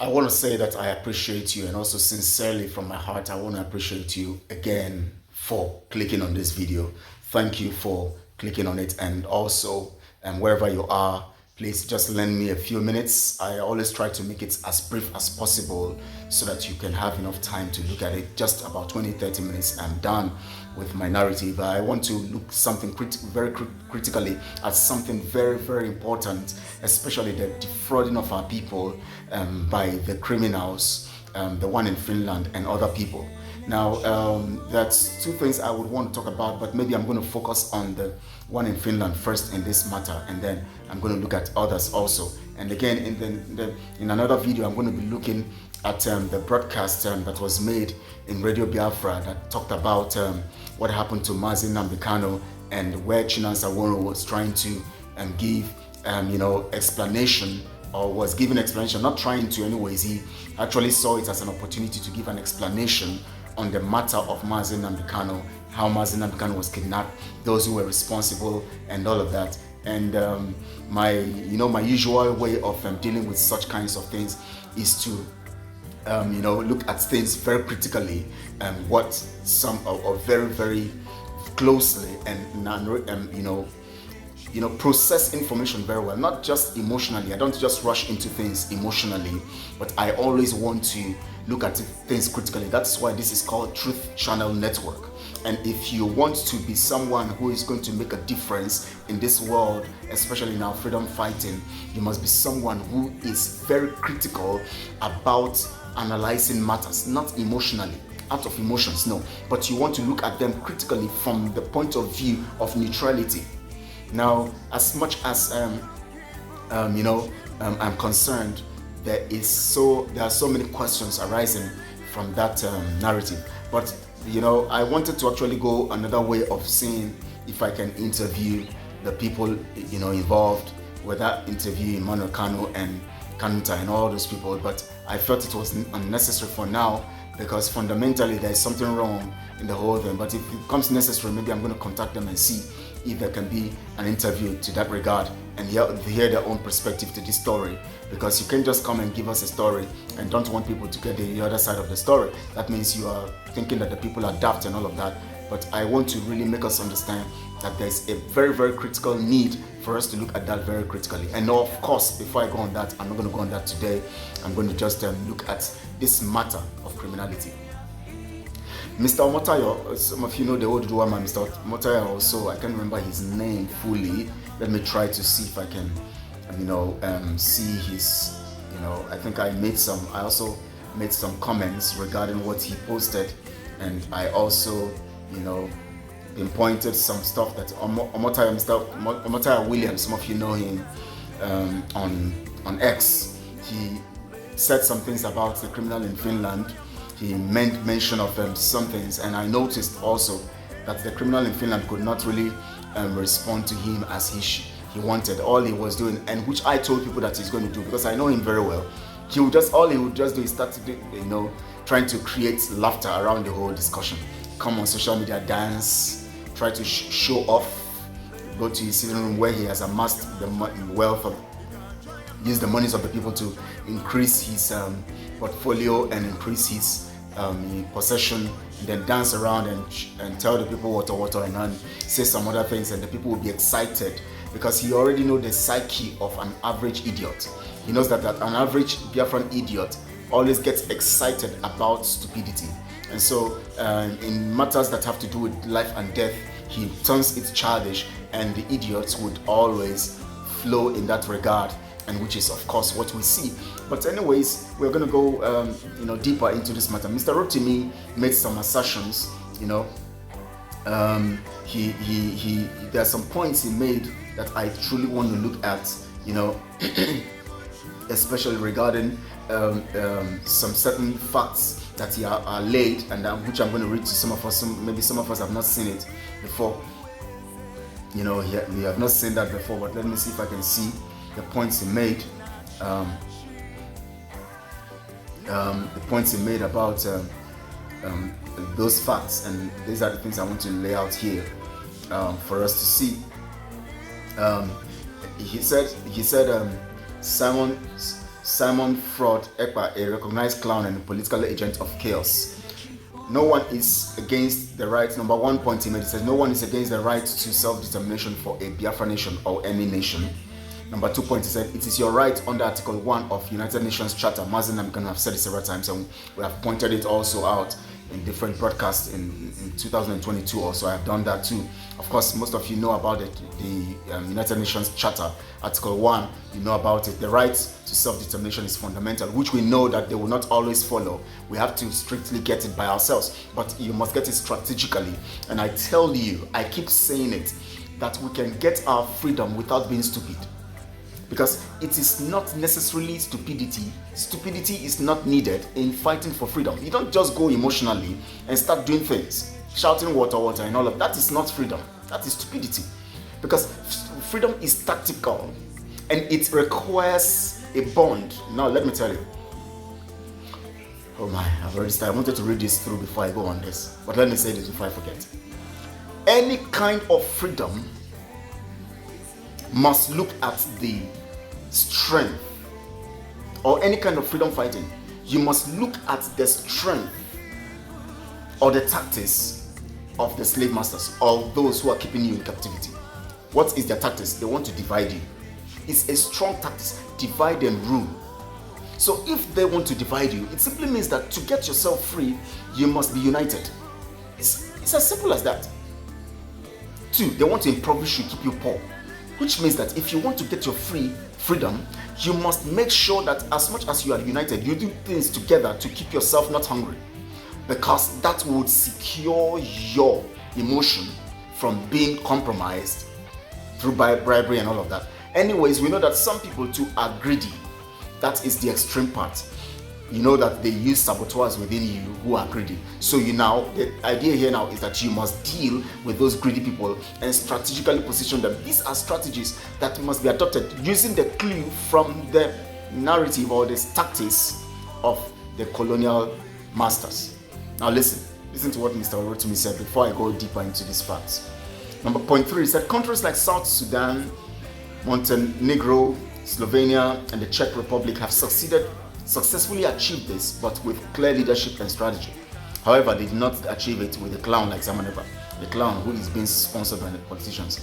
I want to say that I appreciate you, and also sincerely from my heart, I want to appreciate you again for clicking on this video. Thank you for clicking on it, and also wherever you are, please just lend me a few minutes. I always try to make it as brief as possible so that you can have enough time to look at it. Just about 20-30 minutes, I'm done with my narrative. I want to look something very critically at something very important, especially the defrauding of our people by the criminals, the one in Finland and other people. Now, that's two things I would want to talk about, but maybe I'm going to focus on the one in Finland first in this matter, and then I'm going to look at others also. And again, in another video, I'm going to be looking at the broadcast that was made in Radio Biafra that talked about what happened to Mazi Nnamdi Kanu, and where Chinasa Aworo was trying to give explanation, or was giving explanation, not trying to anyways. He actually saw it as an opportunity to give an explanation on the matter of Mazi Nnamdi Kanu, how Mazi Nnamdi Kanu was kidnapped, those who were responsible, and all of that. And my usual way of dealing with such kinds of things is to look at things very critically, and what some are very closely, and process information very well, not just emotionally. I don't just rush into things emotionally, but I always want to look at things critically. That's why this is called Truth Channel Network. And if you want to be someone who is going to make a difference in this world, especially in our freedom fighting, you must be someone who is very critical about analyzing matters, not emotionally, out of emotions, no, but you want to look at them critically from the point of view of neutrality. Now, as much as I'm concerned, there are so many questions arising from that narrative. But I wanted to actually go another way of seeing if I can interview the people involved, whether interview Emmanuel Kanu and Kanuta and all those people. But I felt it was unnecessary for now, because fundamentally there is something wrong in the whole thing. But if it becomes necessary, maybe I'm going to contact them and see if there can be an interview to that regard, and hear their own perspective to this story. Because you can't just come and give us a story and don't want people to get the other side of the story. That means you are thinking that the people are daft and all of that. But I want to really make us understand that there's a very critical need for us to look at that very critically. And of course, before I go on that, I'm not going to go on that today. I'm going to just look at this matter of criminality. Mr. Omotayo, some of you know the old Duama, Mr. Omotayo also, I can't remember his name fully. Let me try to see if I can, see his, I think I also made some comments regarding what he posted, and I also, pinpointed some stuff that Omotayo Williams, some of you know him, on X. He said some things about the criminal in Finland. He made mention of some things, and I noticed also that the criminal in Finland could not really respond to him as he wanted. All he was doing, and which I told people that he's going to do, because I know him very well, all he would just do is start to trying to create laughter around the whole discussion. Come on social media, dance, try to show off, go to his sitting room where he has amassed the wealth of, use the monies of the people to increase his portfolio and increase his possession, and then dance around and tell the people water and then say some other things, and the people will be excited, because he already knows the psyche of an average idiot. He knows that an average Biafran idiot always gets excited about stupidity. And so in matters that have to do with life and death, he turns it childish, and the idiots would always flow in that regard, and which is of course what we see. But anyways, we're going to go deeper into this matter. Mr. Rotimi made some assertions. There are some points he made that I truly want to look at, especially regarding some certain facts that he are laid, and which I'm going to read to some of us. Maybe some of us have not seen it before. We have not seen that before, but let me see if I can see the points he made. The points he made about those facts, and these are the things I want to lay out here for us to see. He said Simon Simon Fraud Ekpa, a recognized clown and a political agent of chaos. No one is against the right. Number one point he made, he says, no one is against the right to self-determination for a Biafra nation or any nation. Number 2 point, he said, it is your right under Article 1 of United Nations Charter. Mazi Nnamdi Kanu have said it several times, and we have pointed it also out in different broadcasts in 2022 also. I have done that too. Of course, most of you know about it, the United Nations Charter, Article 1, you know about it. The right to self-determination is fundamental, which we know that they will not always follow. We have to strictly get it by ourselves, but you must get it strategically. And I tell you, I keep saying it, that we can get our freedom without being stupid. Because it is not necessarily stupidity. Stupidity is not needed in fighting for freedom. You don't just go emotionally and start doing things, shouting water, water and all of that. Is not freedom. That is stupidity. Because freedom is tactical and it requires a bond. Now let me tell you. Oh my, I've already started. I wanted to read this through before I go on this. But let me say this before I forget. Any kind of freedom must look at the strength, or any kind of freedom fighting, you must look at the strength or the tactics of the slave masters or those who are keeping you in captivity. What is their tactics? They want to divide you. It's a strong tactics, divide and rule. So if they want to divide you, it simply means that to get yourself free, you must be united. It's as simple as that. 2, they want to impoverish you, keep you poor. Which means that if you want to get your freedom, you must make sure that as much as you are united, you do things together to keep yourself not hungry. Because that would secure your emotion from being compromised through bribery and all of that. Anyways, we know that some people too are greedy. That is the extreme part. You know that they use saboteurs within you who are greedy. So the idea here now is that you must deal with those greedy people and strategically position them. These are strategies that must be adopted using the clue from the narrative or the tactics of the colonial masters. Now listen to what Mr. Orotumi said before I go deeper into these facts. Number point 3 is that countries like South Sudan, Montenegro, Slovenia, and the Czech Republic have successfully achieved this, but with clear leadership and strategy. However, they did not achieve it with a clown like Simon Ekpa, a clown who is being sponsored by the politicians.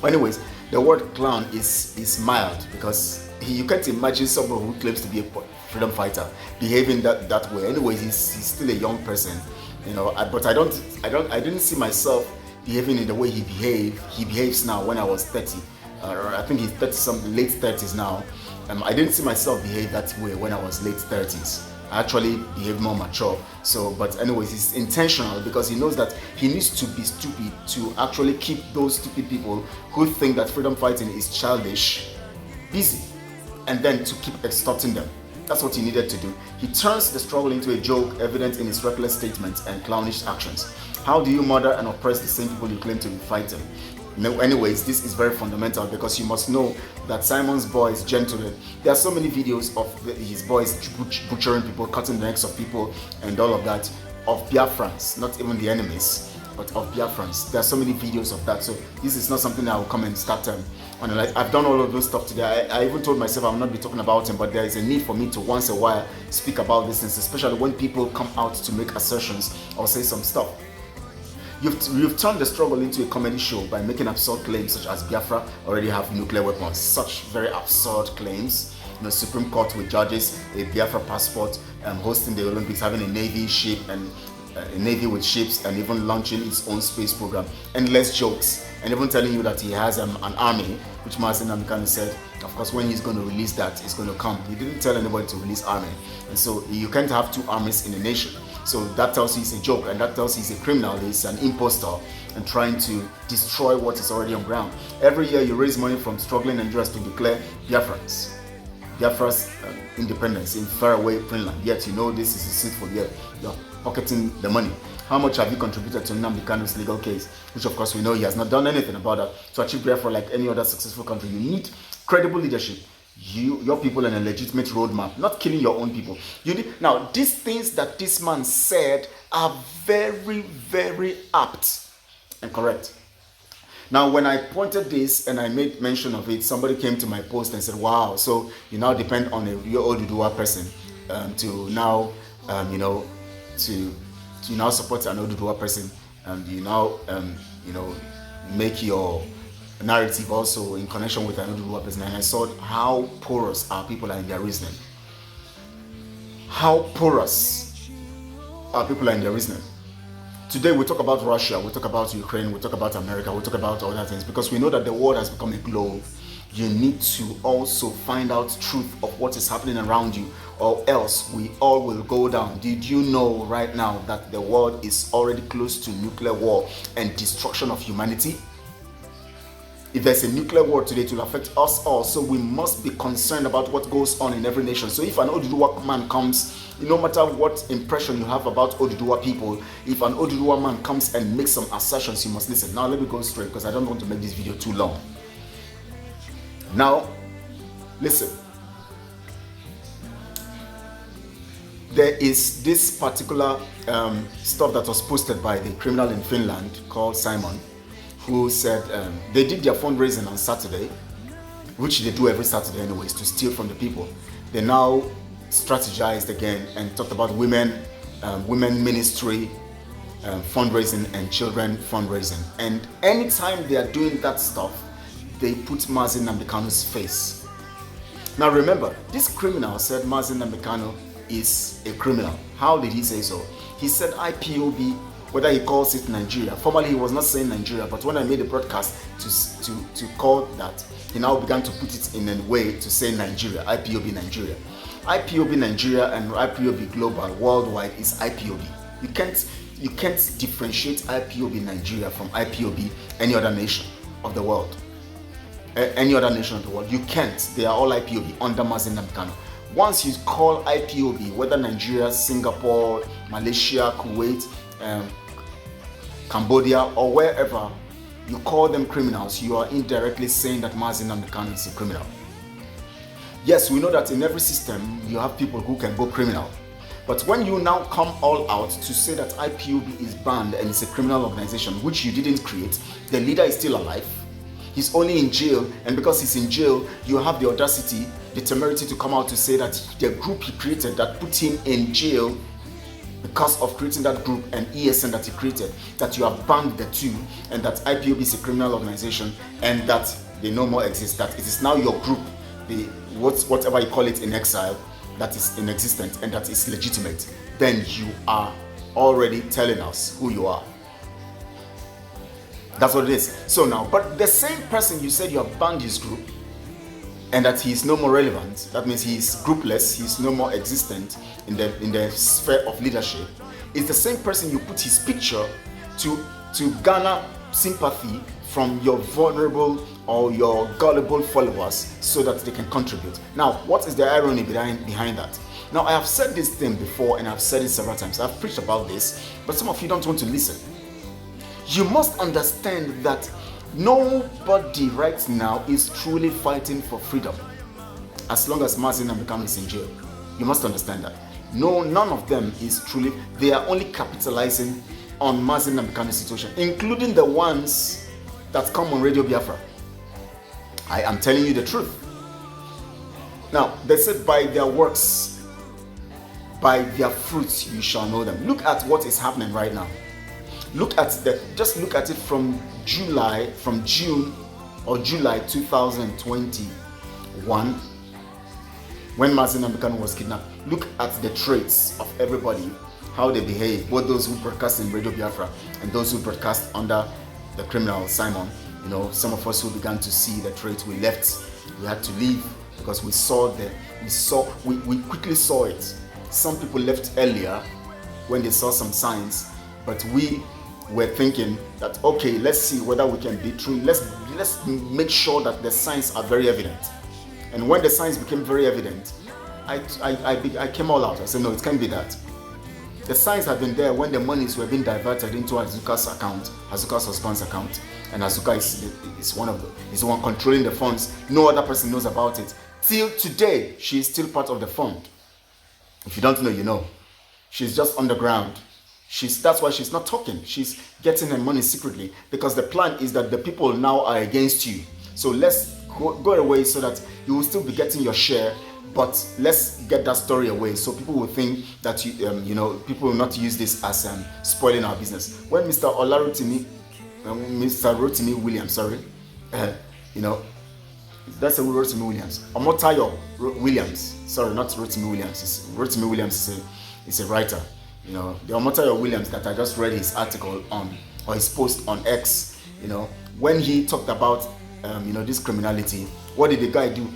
Anyways, the word clown is mild because you can't imagine someone who claims to be a freedom fighter behaving that way. Anyways, he's still a young person, but I didn't see myself behaving in the way he behaves now when I was 30. I think he's 30 something, late 30s now. I didn't see myself behave that way when I was late 30s. I actually behaved more mature. But anyways, it's intentional because he knows that he needs to be stupid to actually keep those stupid people who think that freedom fighting is childish busy, and then to keep extorting them. That's what he needed to do. He turns the struggle into a joke, evident in his reckless statements and clownish actions. How do you murder and oppress the same people you claim to be fighting? No, anyways, this is very fundamental because you must know that Simon's boys, gentlemen, there are so many videos of his boys butchering people, cutting the necks of people and all of that, of Biafrans, not even the enemies, but of Biafrans. There are so many videos of that. So this is not something that I will come and start I've done all of those stuff today. I even told myself I will not be talking about him, but there is a need for me to once in a while speak about these things, especially when people come out to make assertions or say some stuff. You've turned the struggle into a comedy show by making absurd claims such as Biafra already have nuclear weapons. Such very absurd claims. Supreme Court with judges, a Biafra passport, hosting the Olympics, having a navy ship and a navy with ships, and even launching its own space program. Endless jokes, and even telling you that he has an army, which Mazi Nnamdi Kanu said, of course, when he's going to release that, it's going to come. He didn't tell anybody to release army, and so you can't have two armies in a nation. So that tells you he's a joke, and that tells you he's a criminal, he's an impostor, and trying to destroy what is already on ground. Every year you raise money from struggling Nigerians to declare Biafra's independence in faraway Finland. Yet you know this is a sinful year. You're pocketing the money. How much have you contributed to Nnamdi Kanu's legal case? Which of course we know he has not done anything about that. To achieve Biafra like any other successful country, you need credible leadership. Your people and a legitimate roadmap, not killing your own people. Now, these things that this man said are very, very apt and correct. Now, when I pointed this and I made mention of it, somebody came to my post and said, wow, so you now depend on your Oduduwa person to now, to now support an Oduduwa person, and you now, make your narrative also in connection with an Oduduwa person. And I saw how porous our people are in their reasoning. How porous our people are in their reasoning. Today we talk about Russia, we talk about Ukraine, we talk about America, we talk about other things, because we know that the world has become a globe. You need to also find out truth of what is happening around you, or else we all will go down. Did you know right now that the world is already close to nuclear war and destruction of humanity? If there's a nuclear war today, it will affect us all. So we must be concerned about what goes on in every nation. So if an Oduduwa man comes, no matter what impression you have about Oduduwa people, if an Oduduwa man comes and makes some assertions, you must listen. Now let me go straight, because I don't want to make this video too long. Now, listen. There is this particular stuff that was posted by the criminal in Finland called Simon, who said they did their fundraising on Saturday, which they do every Saturday anyways, to steal from the people. They now strategized again and talked about women ministry, fundraising, and children fundraising. And anytime they are doing that stuff, they put Mazi Nnamdi Kanu's face. Now remember, this criminal said Mazi Nnamdi Kanu is a criminal. How did he say so? He said IPOB, whether he calls it Nigeria. Formerly he was not saying Nigeria, but when I made a broadcast to call that, he now began to put it in a way to say Nigeria, IPOB Nigeria. IPOB Nigeria and IPOB Global worldwide is IPOB. You can't differentiate IPOB Nigeria from IPOB any other nation of the world. Any other nation of the world. You can't. They are all IPOB under Mazi Nnamdi Kanu. Once you call IPOB, whether Nigeria, Singapore, Malaysia, Kuwait, Cambodia, or wherever, you call them criminals, you are indirectly saying that Mazi Nnamdi Kanu is a criminal. Yes, we know that in every system, you have people who can go criminal. But when you now come all out to say that IPOB is banned and it's a criminal organization, which you didn't create, the leader is still alive, he's only in jail, and because he's in jail, you have the audacity, the temerity to come out to say that the group he created that put him in jail because of creating that group and ESN that he created, that you have banned the two, and that IPOB is a criminal organization and that they no more exist, that it is now your group, whatever you call it in exile, that is inexistent and that is legitimate, then you are already telling us who you are. That's what it is. So now, but the same person you said you have banned his group and that he is no more relevant, that means he is groupless, he is no more existent in the sphere of leadership, is the same person you put his picture to garner sympathy from your vulnerable or your gullible followers so that they can contribute. Now, what is the irony behind that? Now, I have said this thing before and I've said it several times. I've preached about this, but some of you don't want to listen. You must understand that nobody right now is truly fighting for freedom as long as Mazi Nnamdi Kanu is in jail. You must understand that. No, none of them is truly, they are only capitalizing on Mazi Nnamdi Kanu's situation, including the ones that come on Radio Biafra. I am telling you the truth. Now, they said by their works, by their fruits you shall know them. Look at what is happening right now. Just look at it from June or July 2021, when Mazi Nnamdi Kanu was kidnapped. Look at the traits of everybody, how they behave, both those who broadcast in Radio Biafra and those who broadcast under the criminal Simon. You know, some of us who began to see the traits, we had to leave because we quickly saw it. Some people left earlier when they saw some signs, but we were thinking that, okay, let's see whether we can be true. Let's make sure that the signs are very evident. And when the signs became very evident, I came all out. I said, no, it can't be that. The signs had been there when the monies were being diverted into Azuka's account, Azuka's husband's account, and Azuka is the one controlling the funds. No other person knows about it. Till today, she is still part of the fund. If you don't know, you know. She's just underground. That's why she's not talking. She's getting her money secretly, because the plan is that the people now are against you. So let's go away so that you will still be getting your share, but let's get that story away so people will think that people will not use this as spoiling our business. When Mr. Rotimi Williams, sorry, that's a Rotimi Williams. Omotayo Williams, sorry, not Rotimi Williams. Rotimi Williams is a writer. The Omotayo Williams that I just read his article on, or his post on X, when he talked about this criminality, what did the guy do?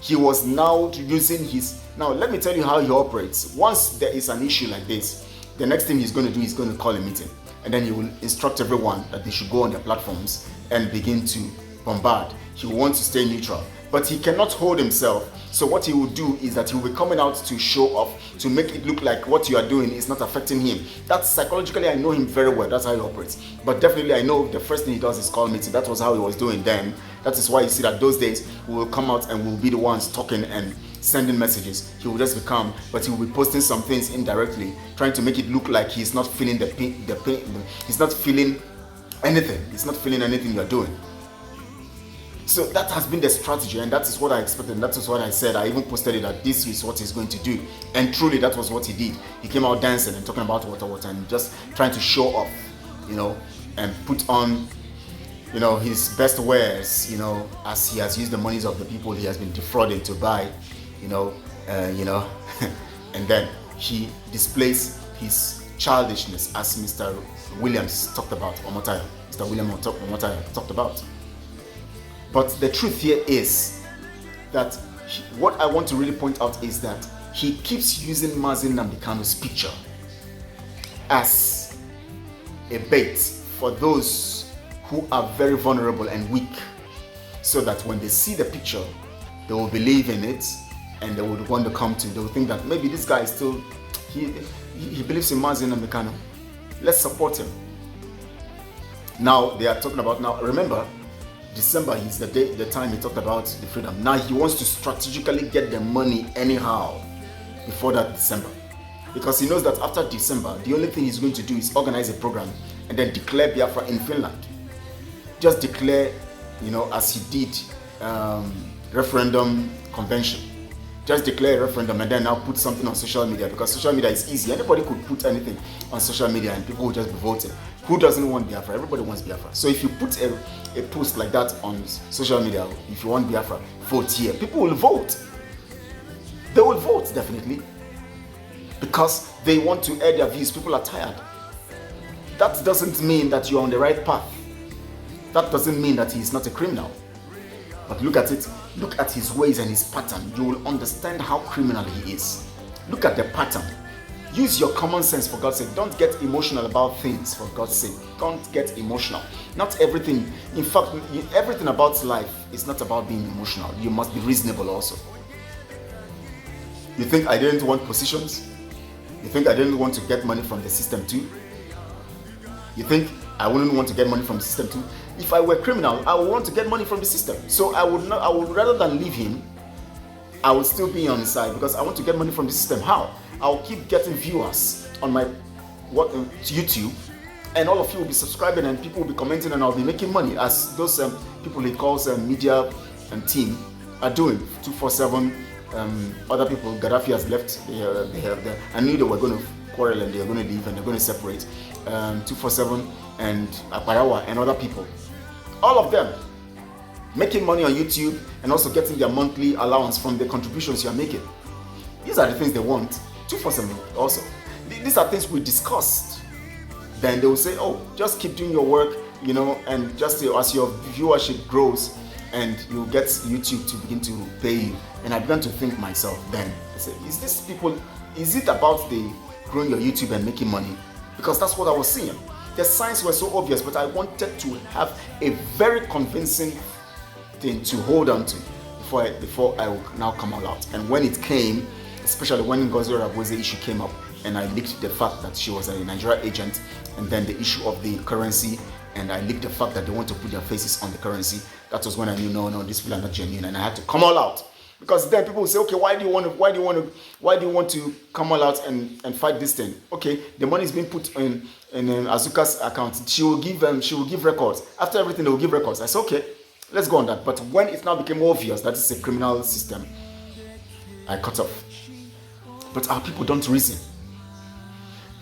He was now using now let me tell you how he operates. Once there is an issue like this, the next thing he's going to do is going to call a meeting, and then he will instruct everyone that they should go on their platforms and begin to bombard. He wants to stay neutral, but he cannot hold himself. So what he will do is that he will be coming out to show off, to make it look like what you are doing is not affecting him. That's psychologically, I know him very well. That's how he operates. But definitely I know the first thing he does is call meeting. That was how he was doing then. That is why you see that those days we will come out and we'll be the ones talking and sending messages. He will just be calm, but he will be posting some things indirectly, trying to make it look like he's not feeling the pain. He's not feeling anything. He's not feeling anything you're doing. So that has been the strategy, and that is what I expected, and that is what I said. I even posted it that this is what he's going to do, and truly that was what he did. He came out dancing and talking about water, and just trying to show off, and put on, his best wares, as he has used the monies of the people he has been defrauding to buy, and then he displays his childishness, as Mr. Williams talked about, Mr. William Omotayo talked about. But the truth here is that what I want to really point out is that he keeps using Mazi Nnamdi Kanu's picture as a bait for those who are very vulnerable and weak, so that when they see the picture, they will believe in it, and they would want to come to. They will think that maybe this guy is still, he believes in Mazi Nnamdi Kanu. Let's support him. Now they are talking about, remember, December is the time he talked about the freedom. Now he wants to strategically get the money anyhow before that December, because he knows that after December, the only thing he's going to do is organize a program and then declare Biafra in Finland. Just declare, as he did referendum convention. Just declare a referendum and then now put something on social media, because social media is easy. Anybody could put anything on social media and people will just be voting. Who doesn't want Biafra? Everybody wants Biafra. So if you put a post like that on social media, if you want Biafra, vote here. People will vote. They will vote, definitely. Because they want to air their views. People are tired. That doesn't mean that you're on the right path. That doesn't mean that he's not a criminal. But look at it. Look at his ways and his pattern. You will understand how criminal he is. Look at the pattern. Use your common sense, for God's sake. Don't get emotional about things, for God's sake. Don't get emotional. Not everything. In fact, everything about life is not about being emotional. You must be reasonable also. You think I didn't want positions? You think I didn't want to get money from the system too? You think I wouldn't want to get money from the system too? If I were a criminal, I would want to get money from the system. So I would rather than leave him, I would still be on his side, because I want to get money from the system. How? I'll keep getting viewers on my YouTube, and all of you will be subscribing, and people will be commenting, and I'll be making money, as those people he calls media and team are doing. 247, other people, Gaddafi has left. I knew they were going to quarrel and they're going to leave and they're going to separate. 247 and Aparawa and other people. All of them making money on YouTube and also getting their monthly allowance from the contributions you are making. These are the things they want. 247 also. These are things we discussed. Then they will say, oh, just keep doing your work, and just as your viewership grows, and you'll get YouTube to begin to pay you. And I began to think myself then, I said, is it about the growing your YouTube and making money? Because that's what I was seeing. The signs were so obvious, but I wanted to have a very convincing thing to hold on to before I would now come all out. And when it came, especially when Ngozi Orakwo's issue came up, and I leaked the fact that she was a Nigeria agent, and then the issue of the currency, and I leaked the fact that they want to put their faces on the currency, that was when I knew, no, these people are not genuine, and I had to come all out. Because then people will say, okay, why do you want to come all out and fight this thing? Okay, the money is being put in Azuka's account. She will give records. After everything, they will give records. I said, okay, let's go on that. But when it now became obvious that it's a criminal system, I cut off. But our people don't reason.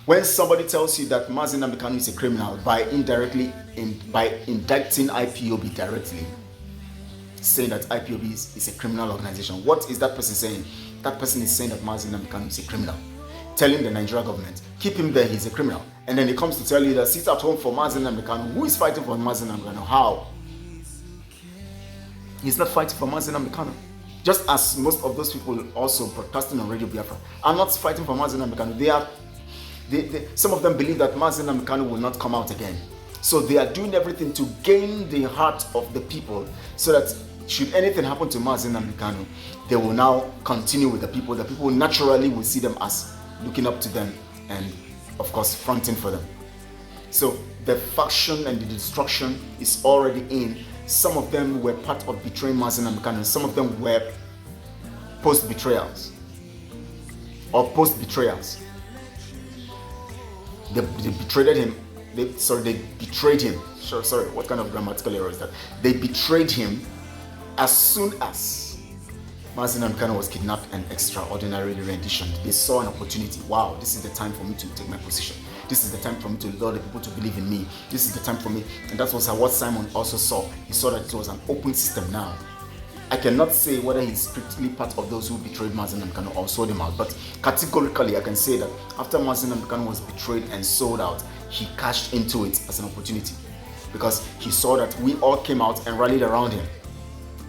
When somebody tells you that Mazi Nnamdi Kanu is a criminal by indicting IPOB directly, saying that IPOB is a criminal organization, what is that person saying? That person is saying that Mazi Nnamdi Kanu is a criminal, telling the Nigerian government, keep him there, he's a criminal. And then he comes to tell you that sit at home for Mazi Nnamdi Kanu. Who is fighting for Mazi Nnamdi Kanu? How? He's not fighting for Mazi Nnamdi Kanu. Just as most of those people also broadcasting on Radio Biafra are not fighting for Mazi Nnamdi Kanu. Some of them believe that Mazi Nnamdi Kanu will not come out again. So they are doing everything to gain the heart of the people so that should anything happen to Mazi Nnamdi Kanu, they will now continue with the people. The people naturally will see them as looking up to them and, of course, fronting for them. So the faction and the destruction is already in. Some of them were part of betraying Mazi Nnamdi Kanu. Some of them were post-betrayals or post-betrayals. They betrayed him. They betrayed him. Sorry, what kind of grammatical error is that? They betrayed him as soon as Mazi Nnamdi Kanu was kidnapped and extraordinarily renditioned. They saw an opportunity. Wow, this is the time for me to take my position. This is the time for me to lure the people to believe in me. This is the time for me. And that was what Simon also saw. He saw that it was an open system now. I cannot say whether he's strictly part of those who betrayed Mazi Nnamdi Kanu or sold him out, but categorically I can say that after Mazi Nnamdi Kanu was betrayed and sold out, he cashed into it as an opportunity because he saw that we all came out and rallied around him.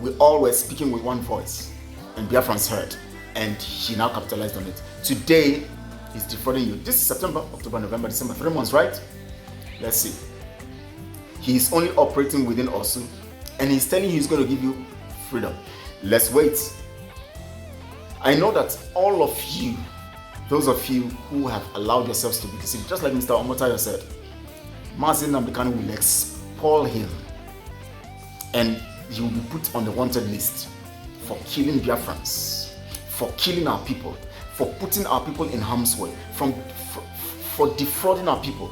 We all were speaking with one voice and Biafrans heard, and he now capitalized on it. Today, he's defrauding you. This is September, October, November, December, 3 months, right? Let's see. He's only operating within Osu and he's telling you he's going to give you freedom. Let's wait. I know that all of you, those of you who have allowed yourselves to be deceived, just like Mr. Omotayo said, Mazi Nnamdi Kanu will expel him and he will be put on the wanted list for killing Biafrans, for killing our people, for putting our people in harm's way, for defrauding our people.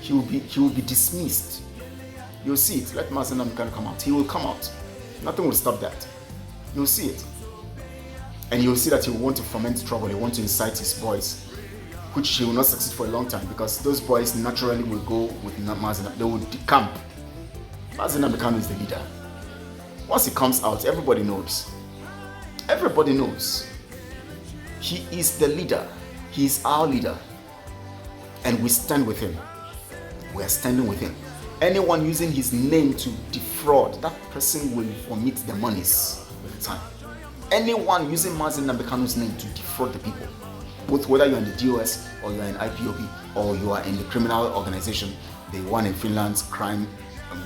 He will be dismissed. You'll see it. Let Mazi Nnamdi Kanu come out. He will come out. Nothing will stop that. You'll see it. And you'll see that he will want to foment trouble. He will want to incite his boys, which he will not succeed for a long time because those boys naturally will go with Mazi Nnamdi. They will decamp. Mazi Nnamdi Kanu is the leader. Once he comes out, everybody knows. Everybody knows. He is the leader. He is our leader. And we stand with him. We are standing with him. Anyone using his name to defraud, that person will vomit the monies with time. Anyone using Mazi Nnamdi Kanu's name to defraud the people, both whether you're in the DOS or you're in IPOB or you are in the criminal organization, the one in Finland's crime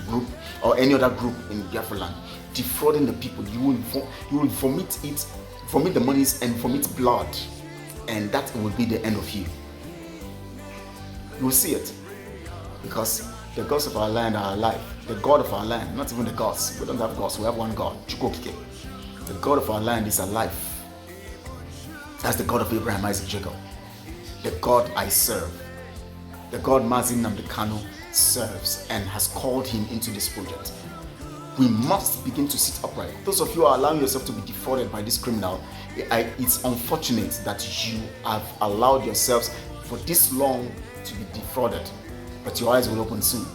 group or any other group in Biafra land, defrauding the people, you will vomit the monies and vomit blood, and that will be the end of you. You will see it because the gods of our land are alive. The God of our land, not even the gods. We don't have gods. We have one God, Chukokike. The God of our land is alive. That's the God of Abraham, Isaac, Jacob. The God I serve. The God Mazi Nnamdi Kanu serves and has called him into this project. We must begin to sit upright. Those of you who are allowing yourself to be defrauded by this criminal, it's unfortunate that you have allowed yourselves for this long to be defrauded. But your eyes will open soon.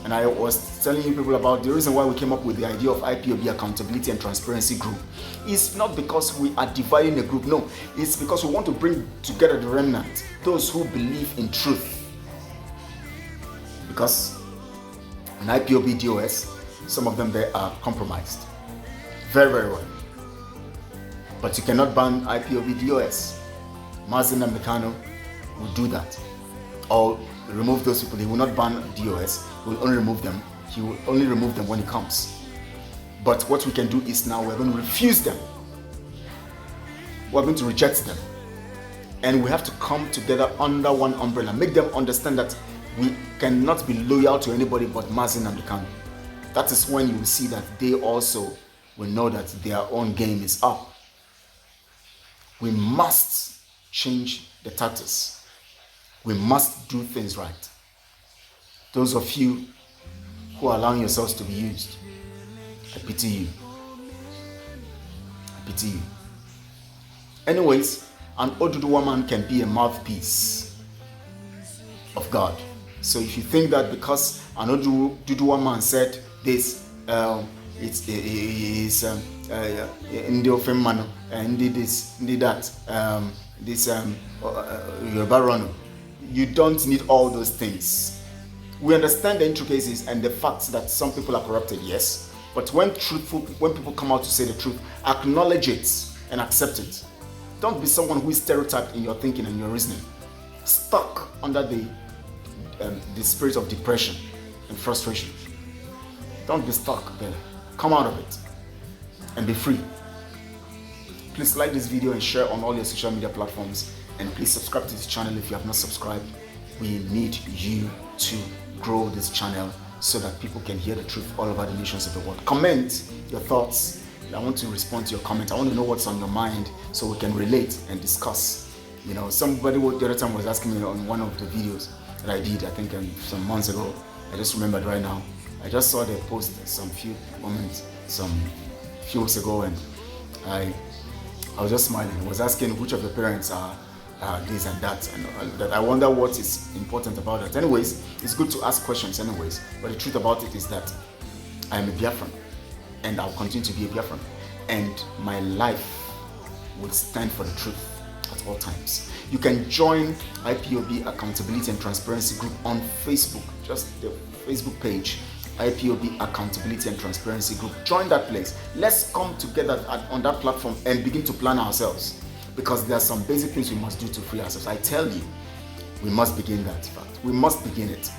And I was telling you people about the reason why we came up with the idea of IPOB Accountability and Transparency Group. It's not because we are dividing the group, no. It's because we want to bring together the remnant, those who believe in truth. Because in IPOB DOS, some of them there are compromised. Very, very well. But you cannot ban IPOB DOS. Mazi Nnamdi Kanu will do that. Or remove those people. He will not ban DOS. He will only remove them. He will only remove them when he comes. But what we can do is now we're going to refuse them. We're going to reject them. And we have to come together under one umbrella. Make them understand that we cannot be loyal to anybody but Mazi Nnamdi Kanu. That is when you will see that they also will know that their own game is up. We must change the tactics. We must do things right. Those of you who are allowing yourselves to be used, I pity you. I pity you. Anyways, an Oduduwa man can be a mouthpiece of God. So if you think that because an Oduduwa man said this, it's in the offering manner, and did this, did that, Yoruba run, you don't need all those things. We understand the intricacies and the facts that some people are corrupted, yes. But when people come out to say the truth, acknowledge it and accept it. Don't be someone who is stereotyped in your thinking and your reasoning, stuck under the spirit of depression and frustration. Don't be stuck there. Come out of it and be free. Please like this video and share on all your social media platforms, and please subscribe to this channel if you have not subscribed. We need you to grow this channel so that people can hear the truth all over the nations of the world. Comment your thoughts. I want to respond to your comment. I want to know what's on your mind so we can relate and discuss. You know, somebody the other time was asking me on one of the videos that I did, I think some months ago. I just remembered right now. I just saw the post some few weeks ago, and I was just smiling. I was asking which of the parents are this and that, and that I wonder what is important about it. Anyways, it's good to ask questions anyways, but the truth about it is that I am a Biafran, and I'll continue to be a Biafran, and my life will stand for the truth at all times. You can join IPOB Accountability and Transparency Group on Facebook, just the Facebook page, IPOB Accountability and Transparency Group. Join that place. Let's come together on that platform and begin to plan ourselves, because there are some basic things we must do to free ourselves. I tell you, we must begin that fact. We must begin it.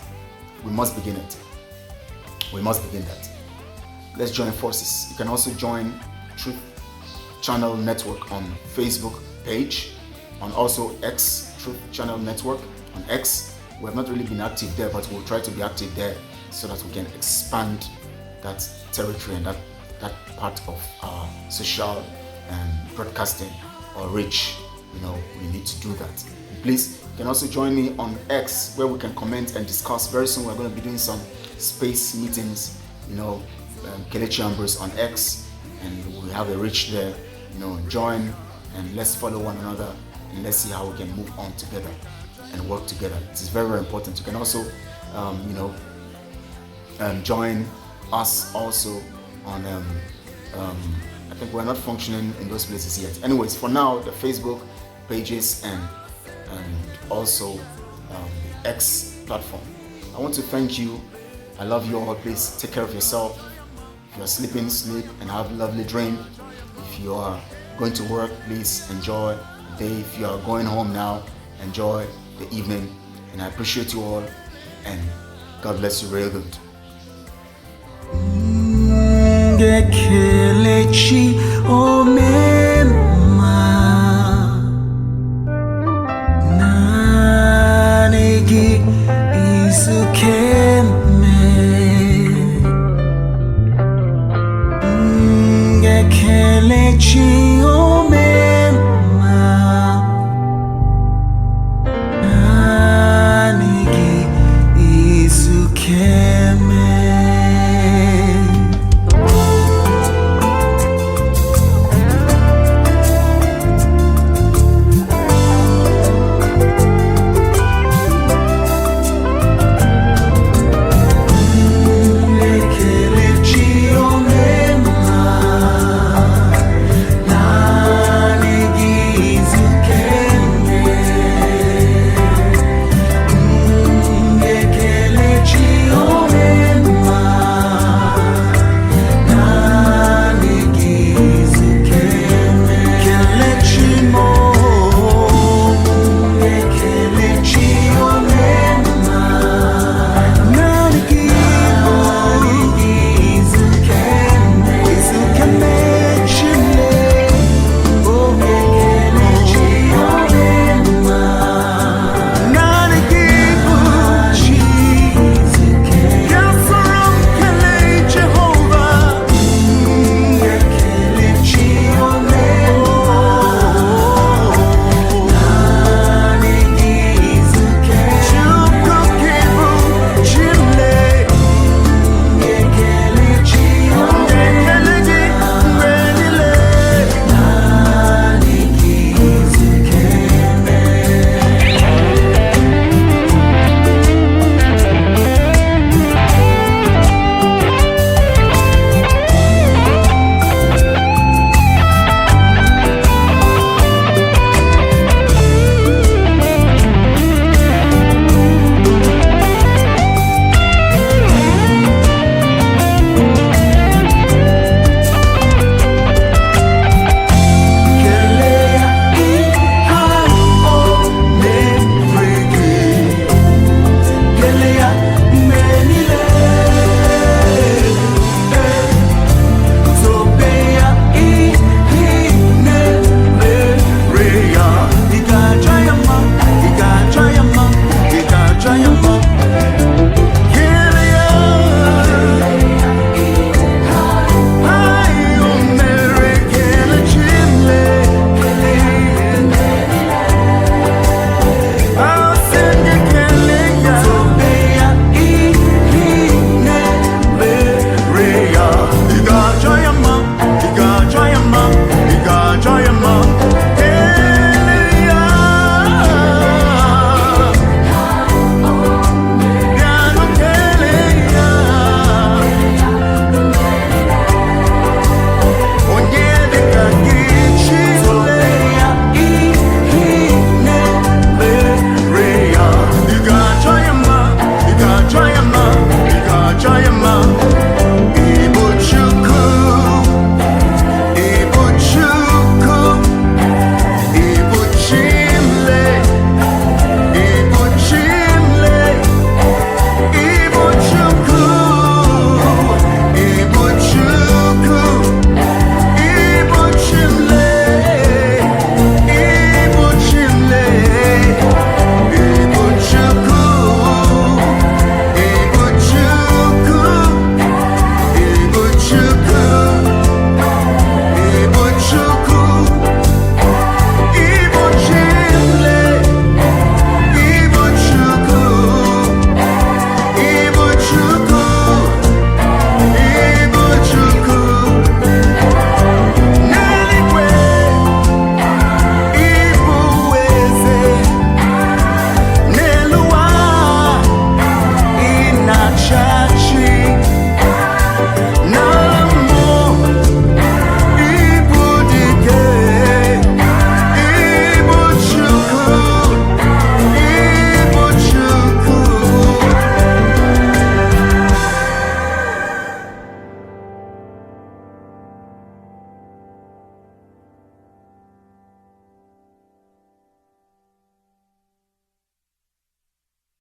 We must begin it. We must begin that. Let's join forces. You can also join Truth Channel Network on Facebook page, on also X, Truth Channel Network on X. We have not really been active there, but we'll try to be active there so that we can expand that territory and that part of our social broadcasting or reach. You know, we need to do that. Please, you can also join me on X, where we can comment and discuss. Very soon we're going to be doing some space meetings, you know, Kelechi Ambrose on X, and we have a reach there. You know, join and let's follow one another, and let's see how we can move on together and work together. It is very, very important. You can also, join us also on, I think we're not functioning in those places yet. Anyways, for now, the Facebook pages and also the X platform. I want to thank you. I love you all. Please take care of yourself. If you're sleeping, sleep and have a lovely dream. If you are going to work, please enjoy the day. If you are going home now, enjoy the evening. And I appreciate you all, and God bless you real good. Kelechi, oh man.